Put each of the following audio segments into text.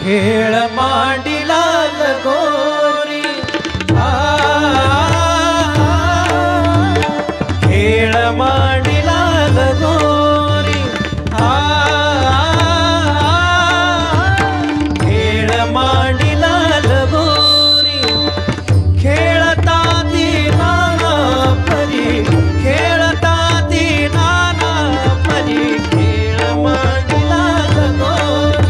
खेळ मांडिला लगोरी खेळ मांडिला लगोरी खेळ मांडिला लगोरी खेळता ती नाना परी खेळता ती नाना परी खेळ मांडिला लगोरी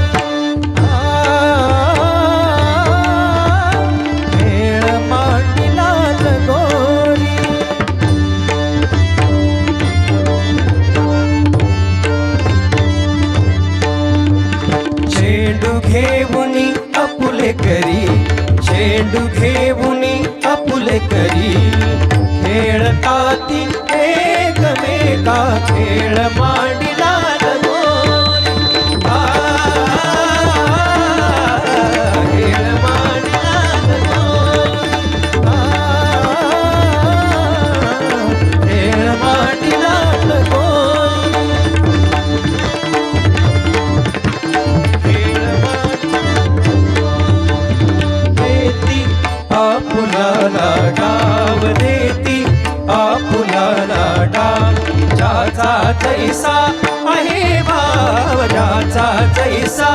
घेऊनी आपुले करी चेंडू घेऊनी आपुले करी खेळता ती एकमेका खेळ मांडिला लगोरी खेळ मांडिला लगोरी खेळ मांडिला लगोरी आपुलाला डाव देती आपुलाला डाव ज्याचा जैसा आहे भाव ज्याचा जैसा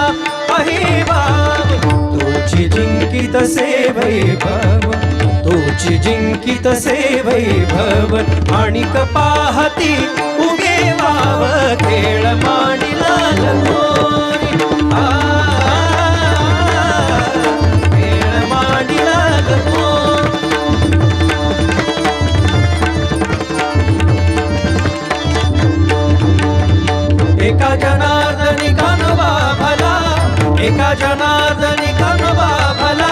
आहे भाव तोची जिंकी तसे वैभव तोची जिंकी तसे वैभव आणि पाहती उगे वाव खेळ मांडिला लगोरी खेळ मांडिला एका जनार्दनी कानोबा भला एका जनार्दनी कानोबा भला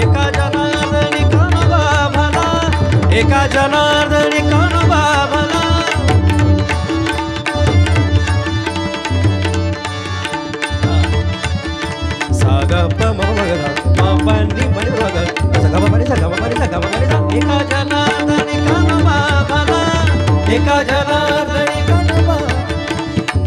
एका जनार्दनी कानोबा भला एका जनार्दनी कानोबा भला सागा प म मगदा मा पानी मणी मग सगा मणी सगा मणी सगा मणी एका जनार्दनी कानोबा भला एका जनार्दनी कानोबा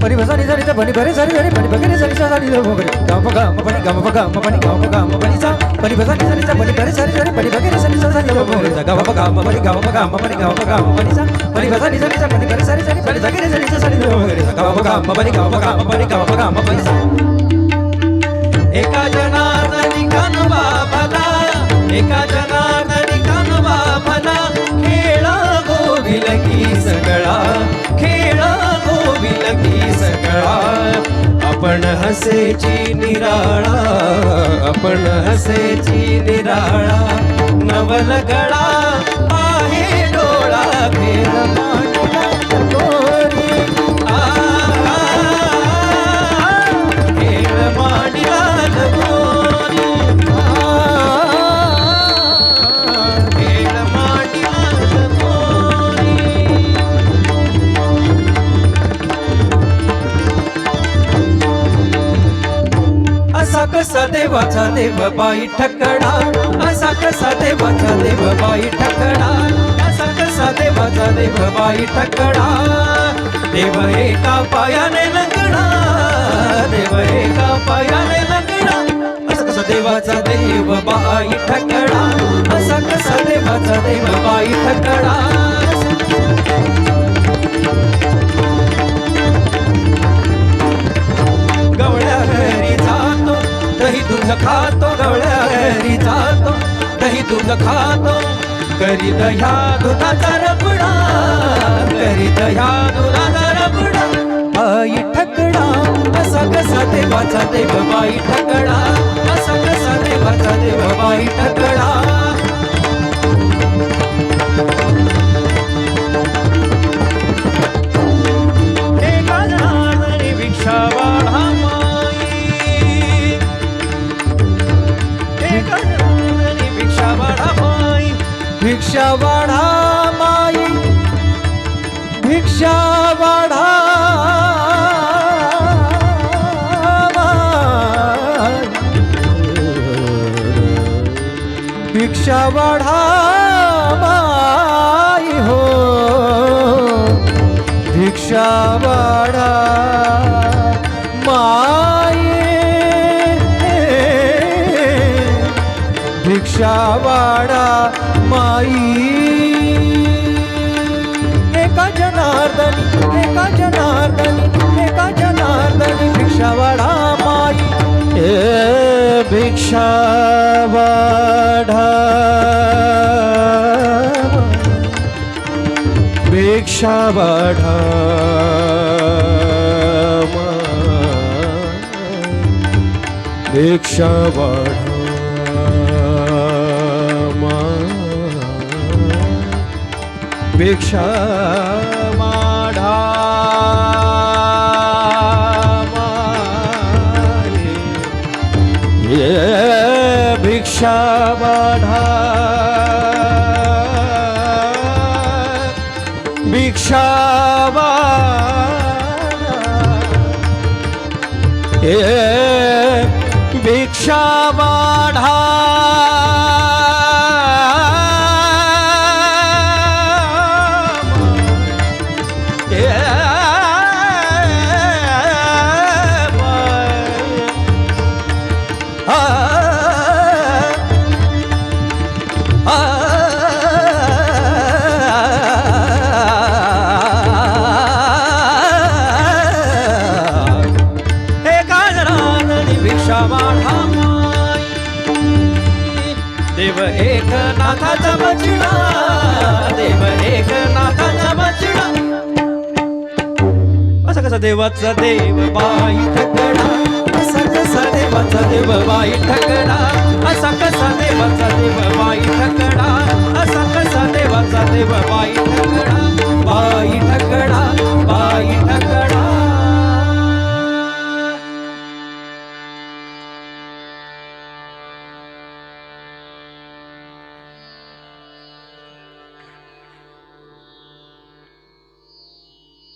परी भसानी सारी सा परी भरे सारी सारी परी भगरे सारी सा सारी लो भगरे गाम पगा मपनी गाम पगा मपनी गाम पगा मपनी सा परी भसानी सारी सा परी भरे सारी सारी परी भगरे सारी सा सारी लो भगरे गाम पगा मपनी गाम पगा मपनी गाम पगा मपनी सा परी भसानी सारी सा परी भरे सारी सारी परी भगरे सारी सा सारी लो भगरे गाम पगा मपनी गाम पगा मपनी गाम पगा मपनी सा एका जनार्दनी कानोबा भला एका जनार्दनी कानोबा भला खेळा गोविल की सगळा खेळा गोविल की सगळा आपण हसेची निराळा आपण हसेची निराळा नवल गळा आहे डोळा खेळ मांडिला लगोरी खेळ मांडिला लगोरी खेळ मांडिला लगोरी असा कसा देवाचा देव बाई ठकडा असा कसा देवाचा देव बाई ठकडा असा कसा देवाचा देव बाई ठकडा देव एका पायाने लंगडा देव एका पायाने लंगडा असा कसा देवाचा देव बाई ठकडा असा कसा देवाचा देव बाई ठकडा गवळ्या घरी जातो दही दूध खातो गवळ्या घरी जातो दही दूध खातो करी दह्या दुधाचा रबडा करी दह्या दुधाचा रबडा बाई ठकडा असा कसा देवाचा देव बाई ठकडा असा कसा देवाचा देव बाई ठकडा एका जनार्दनी भिक्षा वाढा माई एका जनार्दनी भिक्षा वाढा माई भिक्षा वाढा माई भिक्षा वाढा भिक्षा वाढा माई हो, भिक्षा वाढा माई, भिक्षा वाढा माई. एका जनार्दनी, एका जनार्दनी, एका जनार्दनी भिक्षा वाढा माई. भिक्षा वाढा, भिक्षा वाढा भिक्षा वाढा भिक्षा वाढा भिक्षा वाढा, भिक्षा वाढा, भिक्षा वाढा देव एक नाथाचा बछडा, देव एक नाथाचा बछडा. असा कसा देवाचा देव बाई ठकडा, असा कसा देवाचा देव बाई ठकडा, असा कसा देवाचा देव बाई